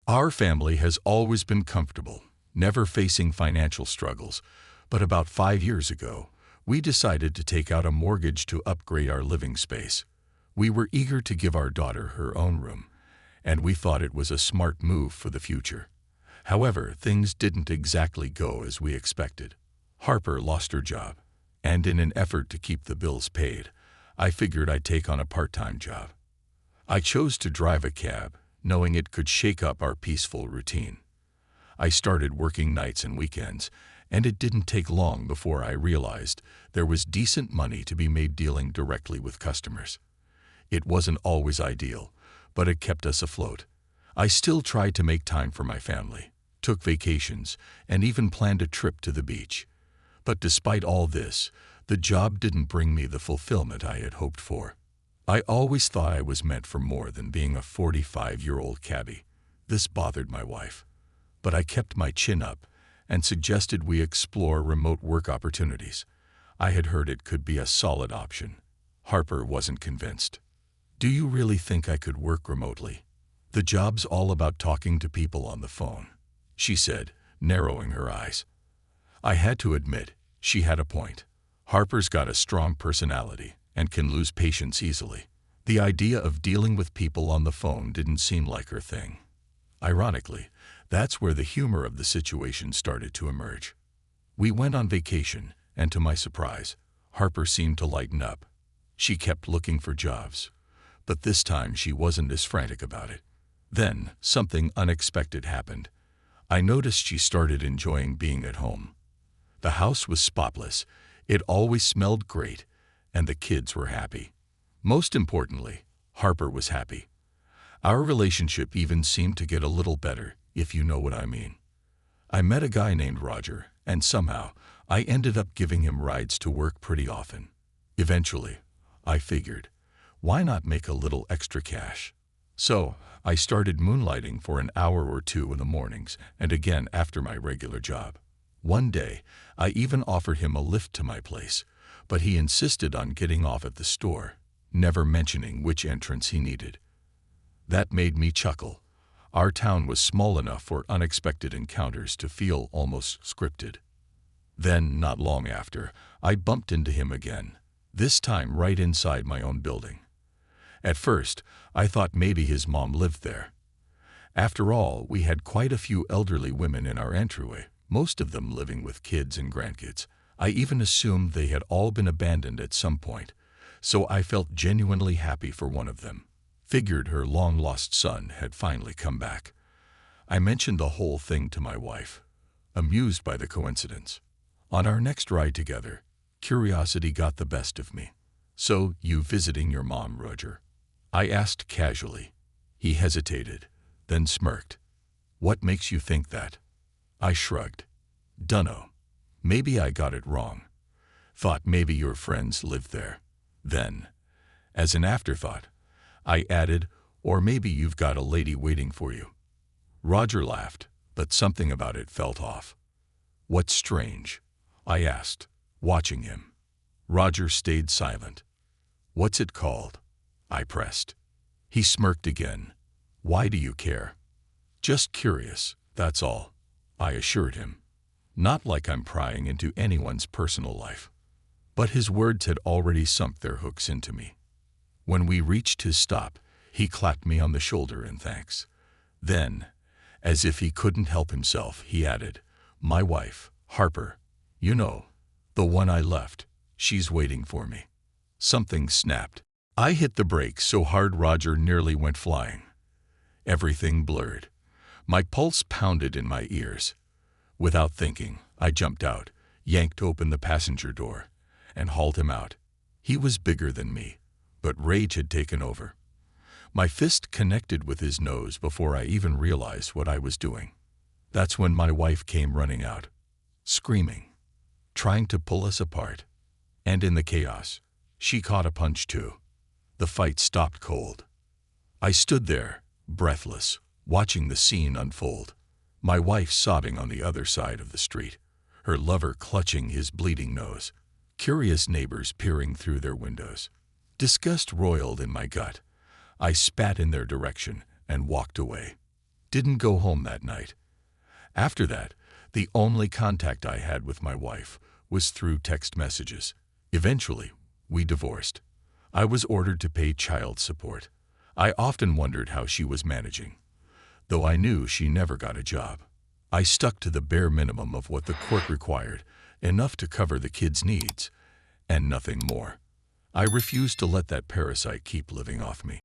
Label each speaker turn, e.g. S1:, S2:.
S1: Our family has always been comfortable, never facing financial struggles, but about 5 years ago, we decided to take out a mortgage to upgrade our living space. We were eager to give our daughter her own room, and we thought it was a smart move for the future. However, things didn't exactly go as we expected. Harper lost her job, and in an effort to keep the bills paid, I figured I'd take on a part-time job. I chose to drive a cab, knowing it could shake up our peaceful routine. I started working nights and weekends, and it didn't take long before I realized there was decent money to be made dealing directly with customers. It wasn't always ideal, but it kept us afloat. I still tried to make time for my family, took vacations, and even planned a trip to the beach. But despite all this, the job didn't bring me the fulfillment I had hoped for. I always thought I was meant for more than being a 45-year-old cabbie. This bothered my wife, but I kept my chin up and suggested we explore remote work opportunities. I had heard it could be a solid option. Harper wasn't convinced. "Do you really think I could work remotely? The job's all about talking to people on the phone," she said, narrowing her eyes. I had to admit, she had a point. Harper's got a strong personality and can lose patience easily. The idea of dealing with people on the phone didn't seem like her thing. Ironically, that's where the humor of the situation started to emerge. We went on vacation, and to my surprise, Harper seemed to lighten up. She kept looking for jobs, but this time she wasn't as frantic about it. Then, something unexpected happened. I noticed she started enjoying being at home. The house was spotless, it always smelled great, and the kids were happy. Most importantly, Harper was happy. Our relationship even seemed to get a little better, if you know what I mean. I met a guy named Roger, and somehow, I ended up giving him rides to work pretty often. Eventually, I figured, why not make a little extra cash? So, I started moonlighting for an hour or two in the mornings and again after my regular job. One day, I even offered him a lift to my place, but he insisted on getting off at the store, never mentioning which entrance he needed. That made me chuckle. Our town was small enough for unexpected encounters to feel almost scripted. Then, not long after, I bumped into him again, this time right inside my own building. At first, I thought maybe his mom lived there. After all, we had quite a few elderly women in our entryway, most of them living with kids and grandkids. I even assumed they had all been abandoned at some point, so I felt genuinely happy for one of them. Figured her long-lost son had finally come back. I mentioned the whole thing to my wife, amused by the coincidence. On our next ride together, curiosity got the best of me. "So, you visiting your mom, Roger?" I asked casually. He hesitated, then smirked. "What makes you think that?" I shrugged. "Dunno. Maybe I got it wrong. Thought maybe your friends lived there." Then, as an afterthought, I added, "Or maybe you've got a lady waiting for you." Roger laughed, but something about it felt off. "What's strange?" I asked, watching him. Roger stayed silent. "What's it called?" I pressed. He smirked again. "Why do you care?" "Just curious, that's all," I assured him. Not like I'm prying into anyone's personal life. But his words had already sunk their hooks into me. When we reached his stop, he clapped me on the shoulder in thanks. Then, as if he couldn't help himself, he added, "My wife, Harper, you know, the one I left, she's waiting for me." Something snapped. I hit the brakes so hard Roger nearly went flying. Everything blurred. My pulse pounded in my ears. Without thinking, I jumped out, yanked open the passenger door, and hauled him out. He was bigger than me, but rage had taken over. My fist connected with his nose before I even realized what I was doing. That's when my wife came running out, screaming, trying to pull us apart. And in the chaos, she caught a punch too. The fight stopped cold. I stood there, breathless, watching the scene unfold. My wife sobbing on the other side of the street, her lover clutching his bleeding nose, curious neighbors peering through their windows. Disgust roiled in my gut. I spat in their direction and walked away. didn't go home that night. After that, the only contact I had with my wife was through text messages. Eventually, we divorced. I was ordered to pay child support. I often wondered how she was managing, though I knew she never got a job. I stuck to the bare minimum of what the court required, enough to cover the kids' needs, and nothing more. I refused to let that parasite keep living off me.